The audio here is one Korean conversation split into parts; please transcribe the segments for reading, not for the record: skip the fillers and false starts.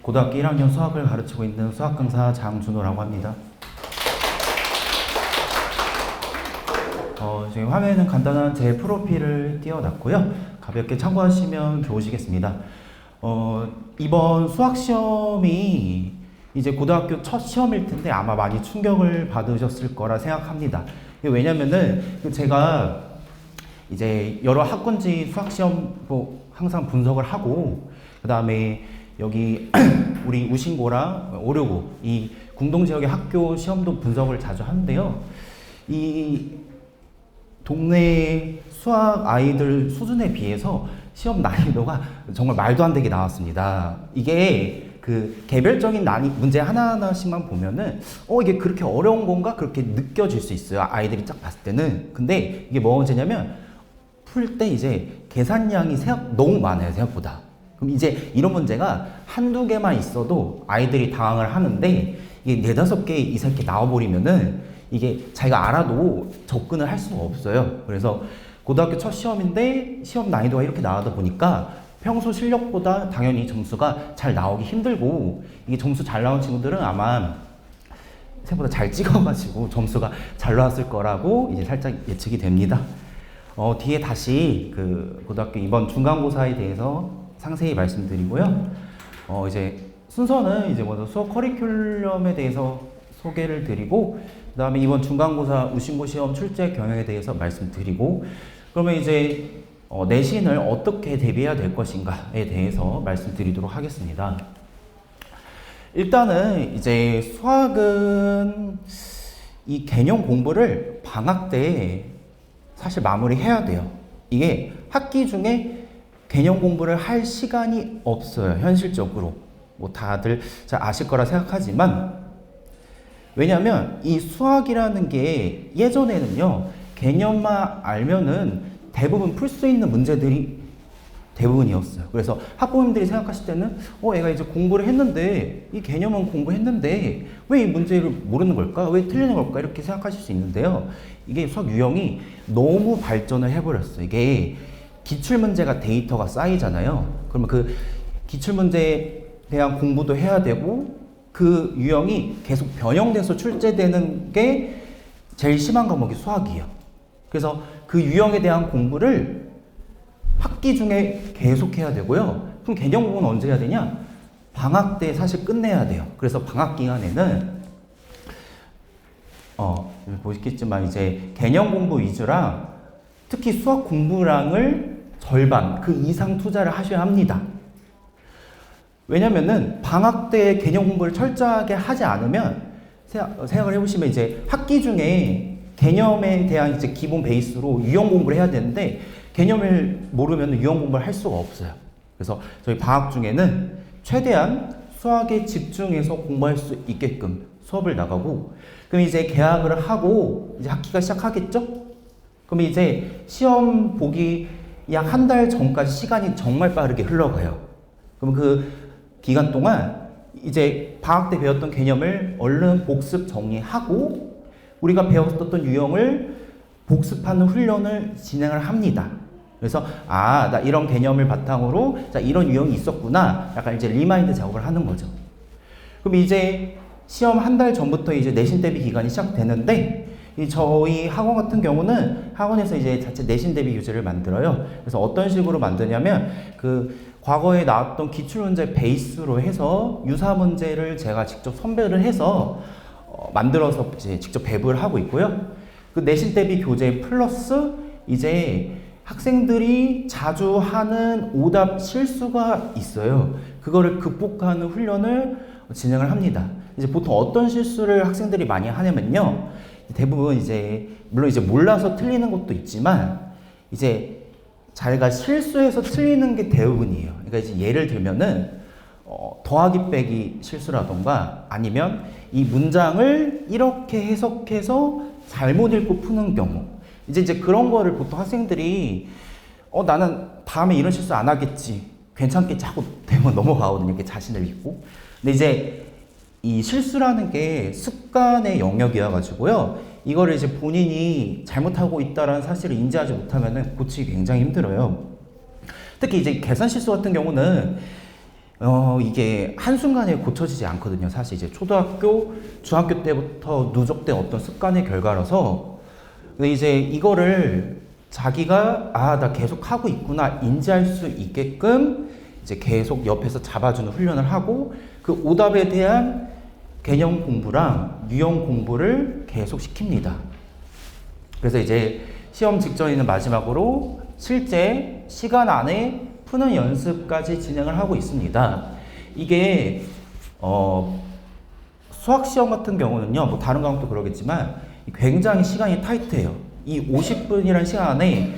고등학교 1학년 수학을 가르치고 있는 수학 강사 장준호라고 합니다. 지금 화면에는 간단한 제 프로필을 띄워놨고요. 가볍게 참고하시면 좋으시겠습니다. 이번 수학 시험이 이제 고등학교 첫 시험일 텐데 아마 많이 충격을 받으셨을 거라 생각합니다. 왜냐면은 제가 이제 여러 학군지 수학 시험 항상 분석을 하고, 그 다음에 여기 우리 우신고랑 565 이 궁동 지역의 학교 시험도 분석을 자주 하는데요. 이 동네 수학 아이들 수준에 비해서 시험 난이도가 정말 말도 안 되게 나왔습니다. 이게 그 개별적인 문제 하나하나씩만 보면은 이게 그렇게 어려운 건가 그렇게 느껴질 수 있어요. 아이들이 딱 봤을 때는. 근데 이게 뭐가 문제냐면 풀 때 이제 계산량이 너무 많아요, 생각보다. 그럼 이제 이런 문제가 한두 개만 있어도 아이들이 당황을 하는데, 이게 네다섯 개 이상 이렇게 나와버리면은 이게 자기가 알아도 접근을 할 수가 없어요. 그래서 고등학교 첫 시험인데 시험 난이도가 이렇게 나오다 보니까 평소 실력보다 당연히 점수가 잘 나오기 힘들고, 이게 점수 잘 나온 친구들은 아마 생각보다 잘 찍어가지고 점수가 잘 나왔을 거라고 이제 살짝 예측이 됩니다. 뒤에 다시 그 고등학교 이번 중간고사에 대해서 상세히 말씀드리고요. 이제 순서는 이제 먼저 수업 커리큘럼에 대해서 소개를 드리고, 그 다음에 이번 중간고사 우신고 시험 출제 경향에 대해서 말씀드리고, 그러면 이제 내신을 어떻게 대비해야 될 것인가에 대해서 말씀드리도록 하겠습니다. 일단은 이제 수학은 이 개념 공부를 방학 때 사실 마무리해야 돼요. 이게 학기 중에 개념 공부를 할 시간이 없어요, 현실적으로. 뭐 다들 잘 아실 거라 생각하지만, 왜냐면 이 수학이라는 게 예전에는요, 개념만 알면은 대부분 풀 수 있는 문제들이 대부분이었어요. 그래서 학부모님들이 생각하실 때는 얘가 이제 공부를 했는데, 이 개념은 공부했는데 왜 이 문제를 모르는 걸까? 왜 틀리는 걸까? 이렇게 생각하실 수 있는데요. 이게 수학 유형이 너무 발전을 해버렸어요. 이게 기출문제가 데이터가 쌓이잖아요. 그러면 그 기출문제에 대한 공부도 해야 되고, 그 유형이 계속 변형돼서 출제되는 게 제일 심한 과목이 수학이에요. 그래서 그 유형에 대한 공부를 학기 중에 계속 해야 되고요. 그럼 개념 공부는 언제 해야 되냐? 방학 때 사실 끝내야 돼요. 그래서 방학 기간에는 보시겠지만 이제 개념 공부 위주랑 특히 수학 공부량을 절반 그 이상 투자를 하셔야 합니다. 왜냐면은 방학 때 개념 공부를 철저하게 하지 않으면, 생각을 해보시면 이제 학기 중에 개념에 대한 이제 기본 베이스로 유형 공부를 해야 되는데, 개념을 모르면 유형 공부를 할 수가 없어요. 그래서 저희 방학 중에는 최대한 수학에 집중해서 공부할 수 있게끔 수업을 나가고, 그럼 이제 개학을 하고 이제 학기가 시작하겠죠? 그럼 이제 시험 보기 약 한 달 전까지 시간이 정말 빠르게 흘러가요. 그럼 그 기간 동안 이제 방학 때 배웠던 개념을 얼른 복습 정리하고, 우리가 배웠었던 유형을 복습하는 훈련을 진행을 합니다. 그래서 나 이런 개념을 바탕으로 자 이런 유형이 있었구나, 약간 이제 리마인드 작업을 하는 거죠. 그럼 이제 시험 한 달 전부터 이제 내신 대비 기간이 시작되는데, 저희 학원 같은 경우는 학원에서 이제 자체 내신 대비 교재를 만들어요. 그래서 어떤 식으로 만드냐면, 그 과거에 나왔던 기출문제 베이스로 해서 유사 문제를 제가 직접 선별을 해서 만들어서 이제 직접 배부를 하고 있고요. 그 내신 대비 교재 플러스 이제 학생들이 자주 하는 오답 실수가 있어요. 그거를 극복하는 훈련을 진행을 합니다. 이제 보통 어떤 실수를 학생들이 많이 하냐면요, 대부분 이제 물론 이제 몰라서 틀리는 것도 있지만, 이제 자기가 실수해서 틀리는 게 대부분이에요. 그러니까 이제 예를 들면은 더하기 빼기 실수라던가, 아니면 이 문장을 이렇게 해석해서 잘못 읽고 푸는 경우, 이제 그런 거를 보통 학생들이 나는 다음에 이런 실수 안 하겠지, 괜찮겠지 하고 되면 넘어가거든요. 이렇게 자신을 믿고. 근데 이제 이 실수라는 게 습관의 영역이어 가지고요, 이거를 이제 본인이 잘못하고 있다는 사실을 인지하지 못하면 고치기 굉장히 힘들어요. 특히 이제 계산 실수 같은 경우는 이게 한순간에 고쳐지지 않거든요. 사실 이제 초등학교, 중학교 때부터 누적된 어떤 습관의 결과라서. 근데 이제 이거를 자기가 나 계속 하고 있구나 인지할 수 있게끔 이제 계속 옆에서 잡아주는 훈련을 하고 그 오답에 대한 개념 공부랑 유형 공부를 계속 시킵니다. 그래서 이제 시험 직전에는 마지막으로 실제 시간 안에 푸는 연습까지 진행을 하고 있습니다. 이게 수학 시험 같은 경우는요, 뭐 다른 과목도 그러겠지만 굉장히 시간이 타이트해요. 이 50분이라는 시간 안에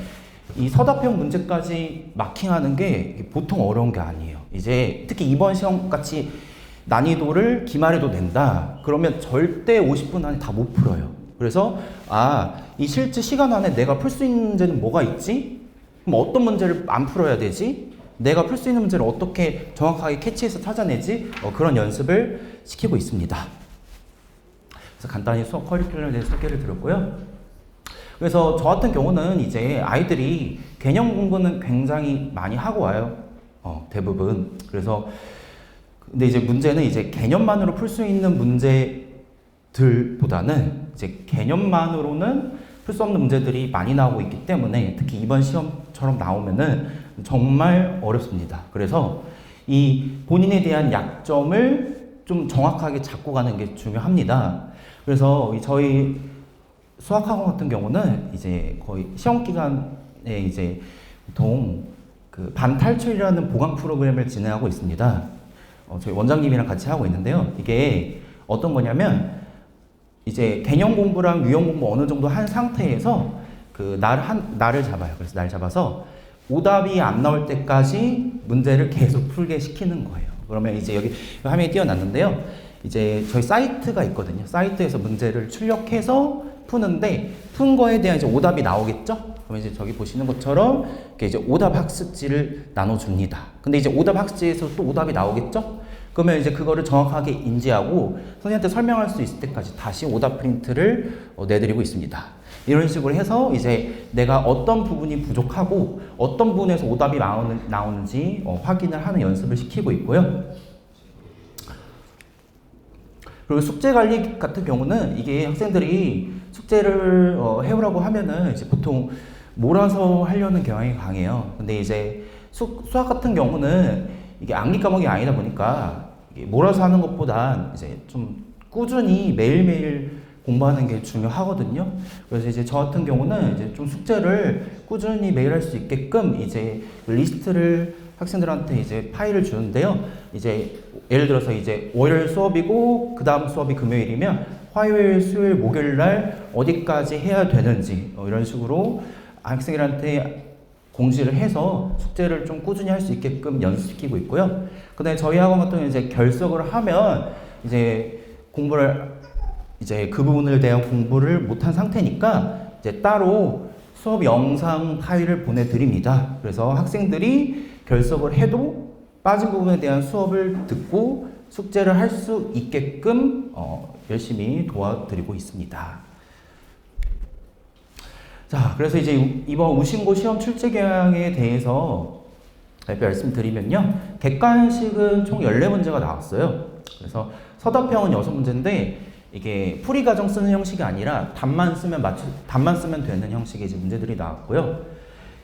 이 서답형 문제까지 마킹하는 게 보통 어려운 게 아니에요. 이제 특히 이번 시험 같이 난이도를 기말해도 낸다. 그러면 절대 50분 안에 다 못 풀어요. 그래서 이 실제 시간 안에 내가 풀 수 있는 문제는 뭐가 있지? 그럼 어떤 문제를 안 풀어야 되지? 내가 풀 수 있는 문제를 어떻게 정확하게 캐치해서 찾아내지? 그런 연습을 시키고 있습니다. 그래서 간단히 수업 커리큘럼에 대해서 소개를 드렸고요. 그래서 저 같은 경우는 이제 아이들이 개념 공부는 굉장히 많이 하고 와요. 대부분. 그래서 근데 이제 문제는 이제 개념만으로 풀 수 있는 문제들보다는 이제 개념만으로는 풀 수 없는 문제들이 많이 나오고 있기 때문에 특히 이번 시험처럼 나오면은 정말 어렵습니다. 그래서 이 본인에 대한 약점을 좀 정확하게 잡고 가는 게 중요합니다. 그래서 저희 수학학원 같은 경우는 이제 거의 시험 기간에 이제 보통 그 반탈출이라는 보강 프로그램을 진행하고 있습니다. 저희 원장님이랑 같이 하고 있는데요. 이게 어떤 거냐면 이제 개념 공부랑 유형 공부 어느 정도 한 상태에서 그 날을 잡아요. 그래서 날 잡아서 오답이 안 나올 때까지 문제를 계속 풀게 시키는 거예요. 그러면 이제 여기 화면에 띄워놨는데요. 이제 저희 사이트가 있거든요. 사이트에서 문제를 출력해서 푸는데 푼 거에 대한 이제 오답이 나오겠죠? 그러면 이제 저기 보시는 것처럼 이렇게 이제 오답 학습지를 나눠줍니다. 근데 이제 오답 학습지에서 또 오답이 나오겠죠? 그러면 이제 그거를 정확하게 인지하고 선생님한테 설명할 수 있을 때까지 다시 오답 프린트를 내드리고 있습니다. 이런 식으로 해서 이제 내가 어떤 부분이 부족하고 어떤 부분에서 오답이 나오는지 확인을 하는 연습을 시키고 있고요. 그리고 숙제 관리 같은 경우는 이게 학생들이 숙제를 해오라고 하면은 이제 보통 몰아서 하려는 경향이 강해요. 근데 이제 수학 같은 경우는 이게 암기 과목이 아니다 보니까 이게 몰아서 하는 것보다 이제 좀 꾸준히 매일매일 공부하는 게 중요하거든요. 그래서 이제 저 같은 경우는 이제 좀 숙제를 꾸준히 매일 할 수 있게끔 이제 리스트를 학생들한테 이제 파일을 주는데요. 이제 예를 들어서 이제 월요일 수업이고 그 다음 수업이 금요일이면 화요일, 수요일, 목요일 날 어디까지 해야 되는지 이런 식으로 학생들한테 공지를 해서 숙제를 좀 꾸준히 할 수 있게끔 연습시키고 있고요. 그다음에 저희 학원 같은 경우는 이제 결석을 하면 이제 공부를 이제 그 부분에 대한 공부를 못한 상태니까 이제 따로 수업 영상 파일을 보내드립니다. 그래서 학생들이 결석을 해도 빠진 부분에 대한 수업을 듣고 숙제를 할 수 있게끔 열심히 도와드리고 있습니다. 자, 그래서 이제 이번 우신고 시험 출제 경향에 대해서 말씀드리면요. 객관식은 총 14문제가 나왔어요. 그래서 서답형은 6문제인데 이게 풀이 과정 쓰는 형식이 아니라 답만 쓰면 되는 형식의 이제 문제들이 나왔고요.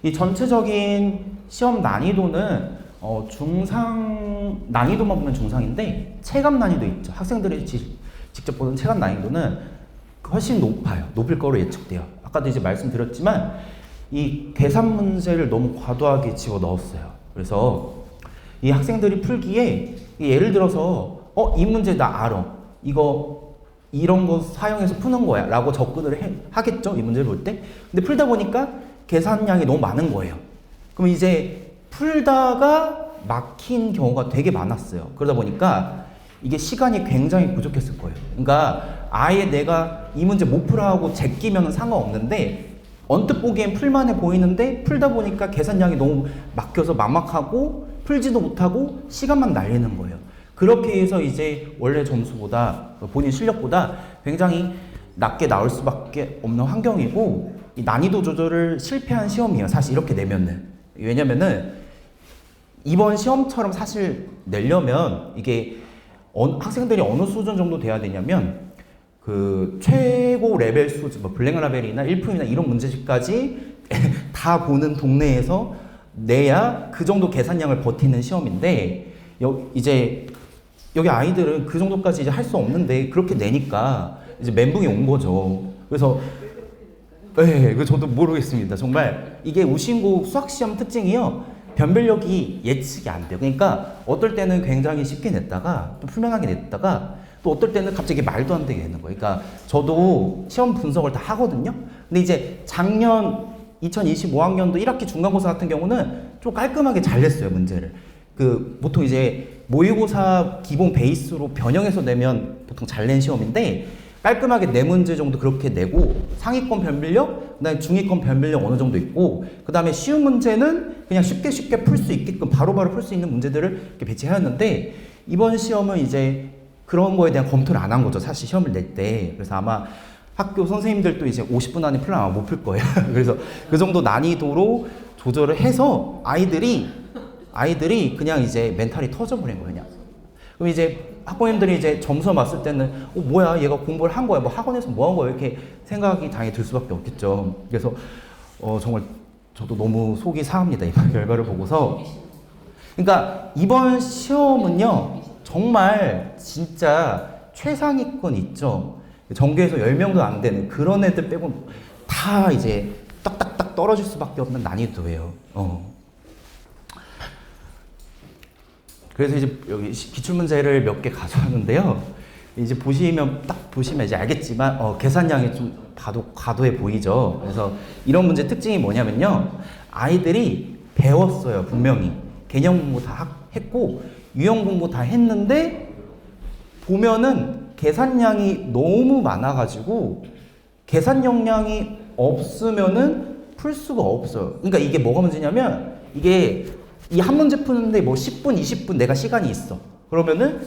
이 전체적인 시험 난이도는 중상 난이도만 보면 중상인데 체감 난이도 있죠. 학생들이 직접 보는 체감 난이도는 훨씬 높을 거로 예측돼요. 아까도 이제 말씀드렸지만 이 계산 문제를 너무 과도하게 집어 넣었어요. 그래서 이 학생들이 풀기에 예를 들어서 이 문제 나 알아. 이런 거 사용해서 푸는 거야 라고 접근을 하겠죠. 이 문제를 볼 때. 근데 풀다 보니까 계산량이 너무 많은 거예요. 그럼 이제 풀다가 막힌 경우가 되게 많았어요. 그러다 보니까 이게 시간이 굉장히 부족했을 거예요. 그러니까 아예 내가 이 문제 못 풀어 하고 제끼면 상관없는데 언뜻 보기엔 풀만해 보이는데 풀다 보니까 계산량이 너무 막혀서 막막하고 풀지도 못하고 시간만 날리는 거예요. 그렇게 해서 이제 원래 점수보다 본인 실력보다 굉장히 낮게 나올 수밖에 없는 환경이고 이 난이도 조절을 실패한 시험이에요. 사실 이렇게 내면은. 왜냐면은 이번 시험처럼 사실 내려면 이게 학생들이 어느 수준 정도 돼야 되냐면 그 최고 레벨 수준, 뭐 블랙 라벨이나 1품이나 이런 문제집까지 다 보는 동네에서 내야 그 정도 계산량을 버티는 시험인데 이제 여기 아이들은 그 정도까지 이제 할 수 없는데 그렇게 내니까 이제 멘붕이 온 거죠. 그래서 네, 그 저도 모르겠습니다. 정말 이게 우신고 수학 시험 특징이요. 변별력이 예측이 안 돼요. 그러니까 어떨 때는 굉장히 쉽게 냈다가 또 풀만하게 냈다가 또 어떨 때는 갑자기 말도 안 되게 되는 거예요. 그러니까 저도 시험 분석을 다 하거든요. 근데 이제 작년 2025학년도 1학기 중간고사 같은 경우는 좀 깔끔하게 잘 냈어요, 문제를. 그 보통 이제 모의고사 기본 베이스로 변형해서 내면 보통 잘 낸 시험인데 깔끔하게 4문제 정도 그렇게 내고 상위권 변별력, 그다음에 중위권 변별력 어느 정도 있고 그다음에 쉬운 문제는 그냥 쉽게 풀 수 있게끔 바로바로 풀 수 있는 문제들을 이렇게 배치하였는데 이번 시험은 이제 그런 거에 대한 검토를 안 한 거죠. 사실 시험을 낼 때. 그래서 아마 학교 선생님들도 이제 50분 안에 풀면 아마 못 풀 거예요. 그래서 그 정도 난이도로 조절을 해서 아이들이 그냥 이제 멘탈이 터져버린 거예요. 그냥. 그럼 이제 학부모님들이 이제 점수 봤을 때는 뭐야 얘가 공부를 한 거야 뭐 학원에서 뭐 한 거야 이렇게 생각이 당연히 들 수밖에 없겠죠. 그래서 정말 저도 너무 속이 상합니다. 이번 결과를 보고서. 그러니까 이번 시험은요 정말 진짜 최상위권 있죠. 전교에서 10명도 안 되는 그런 애들 빼고 다 이제 딱딱딱 떨어질 수밖에 없는 난이도예요. 그래서 이제 여기 기출문제를 몇 개 가져왔는데요. 이제 딱 보시면 이제 알겠지만, 계산량이 좀 과도해 보이죠. 그래서 이런 문제 특징이 뭐냐면요. 아이들이 배웠어요, 분명히. 개념 공부 다 했고, 유형 공부 다 했는데, 보면은 계산량이 너무 많아가지고, 계산 역량이 없으면은 풀 수가 없어요. 그러니까 이게 뭐가 문제냐면, 이게 이 한 문제 푸는데 뭐 10분, 20분 내가 시간이 있어. 그러면은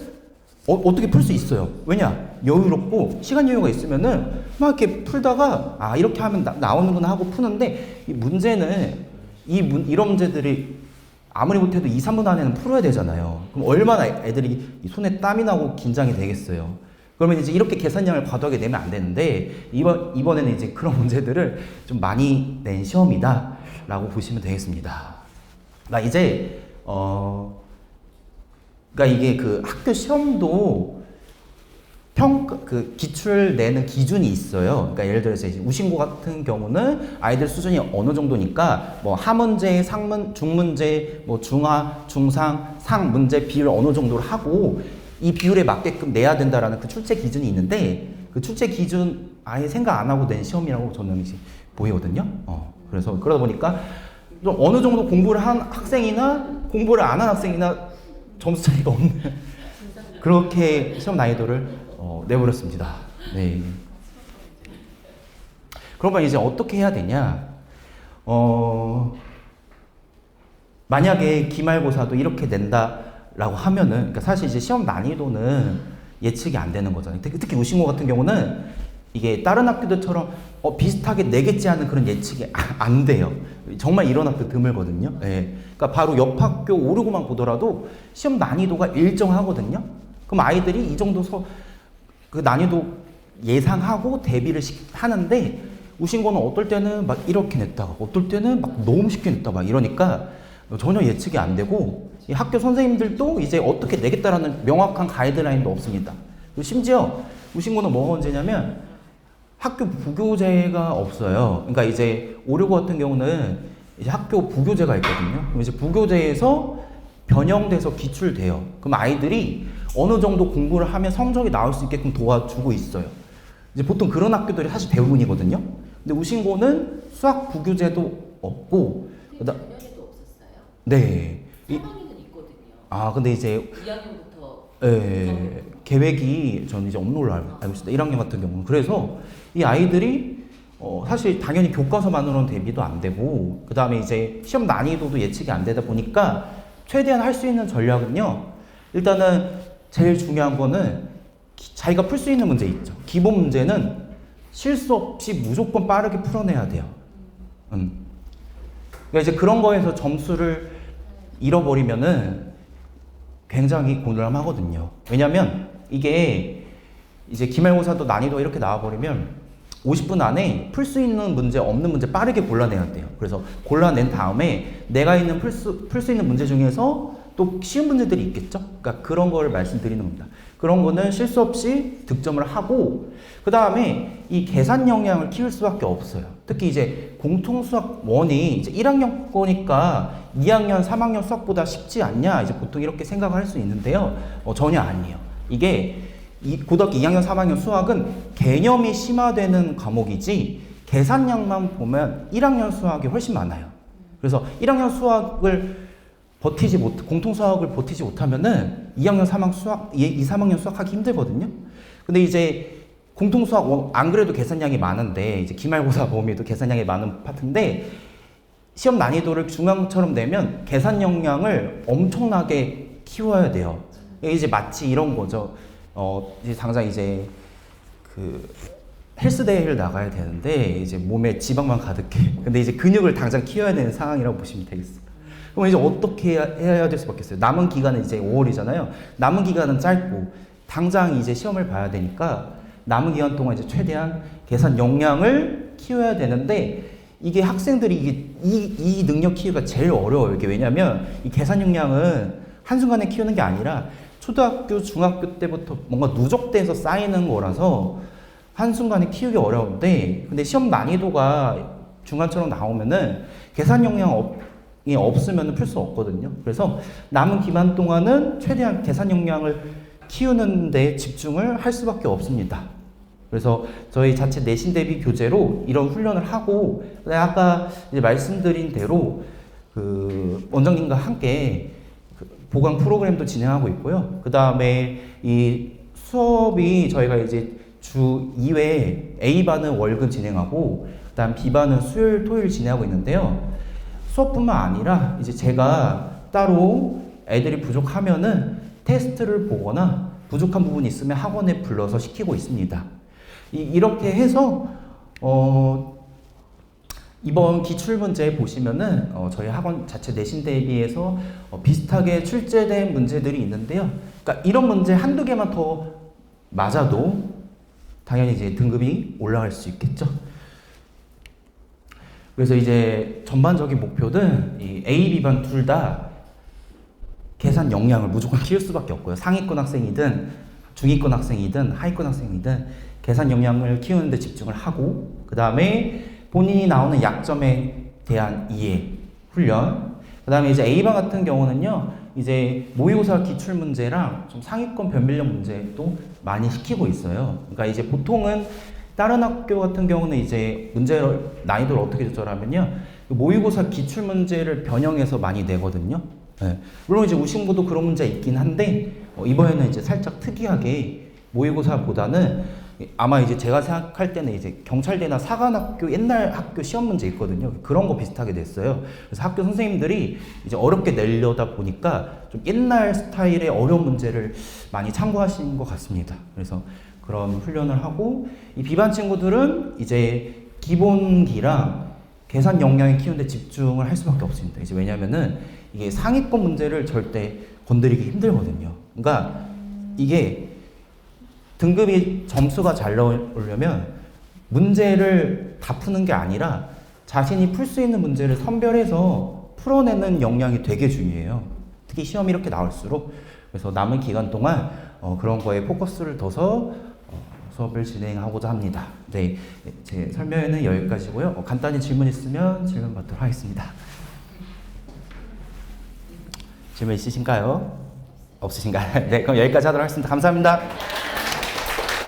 어떻게 풀 수 있어요. 왜냐? 여유롭고 시간 여유가 있으면은 막 이렇게 풀다가 이렇게 하면 나오는구나 하고 푸는데 이 문제는 이런 문제들이 아무리 못해도 2, 3분 안에는 풀어야 되잖아요. 그럼 얼마나 애들이 손에 땀이 나고 긴장이 되겠어요. 그러면 이제 이렇게 계산량을 과도하게 내면 안 되는데 이번에는 이제 그런 문제들을 좀 많이 낸 시험이다 라고 보시면 되겠습니다. 나 이제 그러니까 이게 그 학교 시험도 그 기출 내는 기준이 있어요. 그러니까 예를 들어서 이제 우신고 같은 경우는 아이들 수준이 어느 정도니까 뭐 하문제, 중문제, 뭐 중하, 중상, 상 문제 비율 어느 정도로 하고 이 비율에 맞게끔 내야 된다라는 그 출제 기준이 있는데 그 출제 기준 아예 생각 안 하고 낸 시험이라고 저는 이제 보이거든요. 그래서 그러다 보니까 좀 어느 정도 공부를 한 학생이나 공부를 안 한 학생이나 점수 차이가 없는 그렇게 시험 난이도를 내버렸습니다. 네. 그러면 이제 어떻게 해야 되냐? 만약에 기말고사도 이렇게 낸다라고 하면은, 그러니까 사실 이제 시험 난이도는 예측이 안 되는 거잖아요. 특히 우신고 같은 경우는 이게 다른 학교들처럼 비슷하게 내겠지 하는 그런 예측이 안 돼요. 정말 이런 학교 드물거든요. 예. 그러니까 바로 옆 학교 오르고만 보더라도 시험 난이도가 일정하거든요. 그럼 아이들이 이 정도 그 난이도 예상하고 대비를 하는데 우신고는 어떨 때는 막 이렇게 냈다가 어떨 때는 막 너무 쉽게 냈다가 막 이러니까 전혀 예측이 안 되고 이 학교 선생님들도 이제 어떻게 내겠다라는 명확한 가이드라인도 없습니다. 그리고 심지어 우신고는 뭐가 문제냐면 학교 부교재가 없어요. 그러니까 이제 565 같은 경우는 이제 학교 부교재가 있거든요. 그럼 이제 부교재에서 변형돼서 기출돼요. 그럼 아이들이 어느 정도 공부를 하면 성적이 나올 수 있게끔 도와주고 있어요. 이제 보통 그런 학교들이 사실 대부분이거든요. 근데 우신고는 수학 부교재도 없고, 작년에도 없었어요? 네. 3학년은 있거든요. 근데 이제 2학년부터 계획이 저는 이제 없는 걸로 알고 있습니다. 1학년 같은 경우는. 그래서 이 아이들이 사실 당연히 교과서만으로는 대비도 안 되고 그 다음에 이제 시험 난이도도 예측이 안 되다 보니까 최대한 할 수 있는 전략은요. 일단은 제일 중요한 거는 자기가 풀 수 있는 문제 있죠. 기본 문제는 실수 없이 무조건 빠르게 풀어내야 돼요. 그러니까 이제 그런 거에서 점수를 잃어버리면은 굉장히 곤란하거든요. 왜냐면 이게 이제 기말고사도 난이도 이렇게 나와버리면 50분 안에 풀 수 있는 문제, 없는 문제 빠르게 골라내야 돼요. 그래서 골라낸 다음에 내가 있는 풀 수 있는 문제 중에서 또 쉬운 문제들이 있겠죠? 그러니까 그런 걸 말씀드리는 겁니다. 그런 거는 실수 없이 득점을 하고, 그 다음에 이 계산 역량을 키울 수밖에 없어요. 특히 이제 공통수학 1이 이제 1학년 거니까 2학년, 3학년 수학보다 쉽지 않냐? 이제 보통 이렇게 생각할 수 있는데요. 전혀 아니에요. 이게 고등학교 2학년, 3학년 수학은 개념이 심화되는 과목이지 계산량만 보면 1학년 수학이 훨씬 많아요. 그래서 1학년 수학을 공통 수학을 버티지 못하면은 2학년, 3학년 수학, 2, 3학년 수학하기 힘들거든요. 근데 이제 공통 수학 안 그래도 계산량이 많은데 이제 기말고사 범위도 계산량이 많은 파트인데 시험 난이도를 중앙처럼 내면 계산 역량을 엄청나게 키워야 돼요. 이제 마치 이런 거죠. 이제 당장 이제 그 헬스대회를 나가야 되는데 이제 몸에 지방만 가득해. 근데 이제 근육을 당장 키워야 되는 상황이라고 보시면 되겠습니다. 그럼 이제 어떻게 해야 될 수밖에 없어요. 남은 기간은 이제 5월이잖아요. 남은 기간은 짧고 당장 이제 시험을 봐야 되니까 남은 기간 동안 이제 최대한 계산 역량을 키워야 되는데 이게 학생들이 이 능력 키우기가 제일 어려워요. 이게 왜냐면 이 계산 역량은 한순간에 키우는 게 아니라 초등학교, 중학교 때부터 뭔가 누적돼서 쌓이는 거라서 한순간에 키우기 어려운데, 근데 시험 난이도가 중간처럼 나오면은 계산 역량이 없으면 풀 수 없거든요. 그래서 남은 기간 동안은 최대한 계산 역량을 키우는 데 집중을 할 수밖에 없습니다. 그래서 저희 자체 내신 대비 교재로 이런 훈련을 하고, 아까 이제 말씀드린 대로 그 원장님과 함께 보강 프로그램도 진행하고 있고요. 그 다음에 이 수업이 저희가 이제 주 2회 A반은 월급 진행하고, 그 다음 B반은 수요일, 토요일 진행하고 있는데요. 수업뿐만 아니라 이제 제가 따로 애들이 부족하면은 테스트를 보거나 부족한 부분이 있으면 학원에 불러서 시키고 있습니다. 이렇게 해서 이번 기출문제 보시면은 저희 학원 자체 내신 대비해서 비슷하게 출제된 문제들이 있는데요. 그러니까 이런 문제 한두 개만 더 맞아도 당연히 이제 등급이 올라갈 수 있겠죠. 그래서 이제 전반적인 목표는 이 A, B반 둘 다 계산 역량을 무조건 키울 수밖에 없고요. 상위권 학생이든 중위권 학생이든 하위권 학생이든 계산 역량을 키우는 데 집중을 하고, 그 다음에 본인이 나오는 약점에 대한 이해, 훈련, 그 다음에 이제 A반 같은 경우는요, 이제 모의고사 기출문제랑 좀 상위권 변별력 문제도 많이 시키고 있어요. 그러니까 이제 보통은 다른 학교 같은 경우는 이제 문제 난이도를 어떻게 조절하면요, 모의고사 기출문제를 변형해서 많이 내거든요. 네. 물론 이제 우신고도 그런 문제 있긴 한데, 이번에는 이제 살짝 특이하게 모의고사보다는 아마 이제 제가 생각할 때는 이제 경찰대나 사관학교 옛날 학교 시험 문제 있거든요. 그런 거 비슷하게 냈어요. 그래서 학교 선생님들이 이제 어렵게 내려다 보니까 좀 옛날 스타일의 어려운 문제를 많이 참고하신 것 같습니다. 그래서 그런 훈련을 하고, 이 B반 친구들은 이제 기본기랑 계산 역량을 키우는데 집중을 할 수밖에 없습니다. 이제 왜냐면은 이게 상위권 문제를 절대 건드리기 힘들거든요. 그러니까 이게 등급이 점수가 잘 나오려면 문제를 다 푸는 게 아니라 자신이 풀 수 있는 문제를 선별해서 풀어내는 역량이 되게 중요해요. 특히 시험이 이렇게 나올수록. 그래서 남은 기간 동안 그런 거에 포커스를 둬서 수업을 진행하고자 합니다. 네, 제 설명회는 여기까지고요. 간단히 질문 있으면 질문 받도록 하겠습니다. 질문 있으신가요? 없으신가요? 네, 그럼 여기까지 하도록 하겠습니다. 감사합니다.